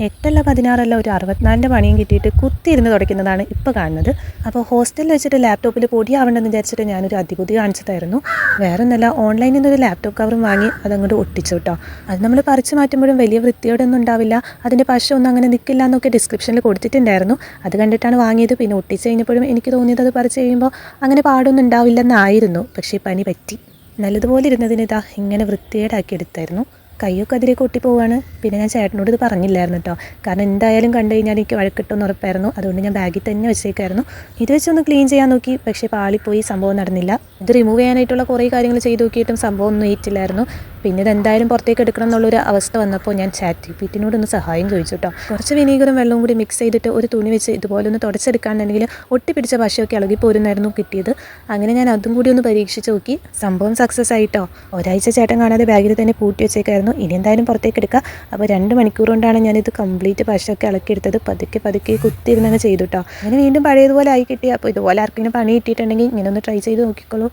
8 16 ഒരു 64 പണിയും കിട്ടിയിട്ട് കുത്തിയിരുന്ന് തുടയ്ക്കുന്നതാണ് ഇപ്പോൾ കാണുന്നത്. അപ്പോൾ ഹോസ്റ്റലിൽ വെച്ചിട്ട് ലാപ്ടോപ്പിൽ പൊടിയാവണ്ടെന്ന് വിചാരിച്ചിട്ട് ഞാനൊരു അതിബുദ്ധി കാണിച്ചതായിരുന്നു. വേറെ ഒന്നല്ല, ഓൺലൈനിൽ നിന്നൊരു ലാപ്ടോപ്പ് കവറും വാങ്ങി അതങ്ങോട്ട് ഒട്ടിച്ചു കേട്ടോ. അത് നമ്മൾ പറിച്ച് മാറ്റുമ്പോഴും വലിയ വൃത്തിയോടൊന്നും ഉണ്ടാവില്ല, അതിൻ്റെ പശമൊന്നും അങ്ങനെ നിൽക്കില്ല എന്നൊക്കെ ഡിസ്ക്രിപ്ഷനിൽ കൊടുത്തിട്ടുണ്ടായിരുന്നു. അത് കണ്ടിട്ടാണ് വാങ്ങിയത്. പിന്നെ ഒട്ടിച്ച് കഴിഞ്ഞപ്പോഴും എനിക്ക് തോന്നിയത് അത് പറിച്ച് കഴിയുമ്പോൾ അങ്ങനെ പാടൊന്നും ഉണ്ടാവില്ലെന്നായിരുന്നു. പക്ഷേ പണി പറ്റി. നല്ലതുപോലെ ഇരുന്നതിന് ഇതാ ഇങ്ങനെ വൃത്തികേടാക്കി എടുത്തായിരുന്നു. കയ്യൊക്കെ അതിലേക്ക് ഒട്ടിപ്പോവാണ്. പിന്നെ ഞാൻ ചേട്ടനോട് ഇത് പറഞ്ഞില്ലായിരുന്നു കേട്ടോ, കാരണം എന്തായാലും കണ്ടു കഴിഞ്ഞാൽ എനിക്ക് വഴക്കിട്ടെന്ന് ഉറപ്പായിരുന്നു. അതുകൊണ്ട് ഞാൻ ബാഗിൽ തന്നെ വെച്ചേക്കായിരുന്നു. ഇത് വെച്ചൊന്ന് ക്ലീൻ ചെയ്യാൻ നോക്കി, പക്ഷേ പാളിപ്പോയി, സംഭവം നടന്നില്ല. ഇത് റിമൂവ് ചെയ്യാനായിട്ടുള്ള കുറേ കാര്യങ്ങൾ ചെയ്ത് നോക്കിയിട്ടും സംഭവം ഒന്നും ഏറ്റില്ലായിരുന്നു. പിന്നെ ഇതെന്തായാലും പുറത്തേക്ക് എടുക്കണം എന്നുള്ളൊരു അവസ്ഥ വന്നപ്പോൾ ഞാൻ ChatGPTനോടൊന്ന് സഹായം ചോദിച്ചു കേട്ടോ. കുറച്ച് വിനീഗറും വെള്ളവും കൂടി മിക്സ് ചെയ്തിട്ട് ഒരു തുണി വെച്ച് ഇതുപോലെ ഒന്ന് തുടച്ചെടുക്കാന്നുണ്ടെങ്കിൽ ഒട്ടിപ്പിടിച്ച പശയൊക്കെ ഇളകിപ്പോരുന്നായിരുന്നു കിട്ടിയത്. അങ്ങനെ ഞാൻ അതും കൂടി ഒന്ന് പരീക്ഷിച്ച് നോക്കി. സംഭവം സക്സസ് ആയിട്ടോ. ഒരാഴ്ച ചേട്ടൻ കാണാതെ ബാഗിൽ തന്നെ പൂട്ടി വെച്ചേക്കായിരുന്നു. ഇനി എന്തായാലും പുറത്തേക്ക് എടുക്കുക. അപ്പോൾ 2 മണിക്കൂർ കൊണ്ടാണ് ഞാനിത് കംപ്ലീറ്റ് പശയൊക്കെ ഇളക്കിയെടുത്തത്. പതുക്കെ കുത്തിയിരുന്നങ്ങ് ചെയ്തു കേട്ടോ. അങ്ങനെ വീണ്ടും പഴയതുപോലെ ആയി കിട്ടി. അപ്പോൾ ഇതുപോലെ ആർക്കെങ്കിലും പണി കിട്ടിയിട്ടുണ്ടെങ്കിൽ ഇങ്ങനെ ഒന്ന് ട്രൈ ചെയ്ത് നോക്കിക്കോളൂ.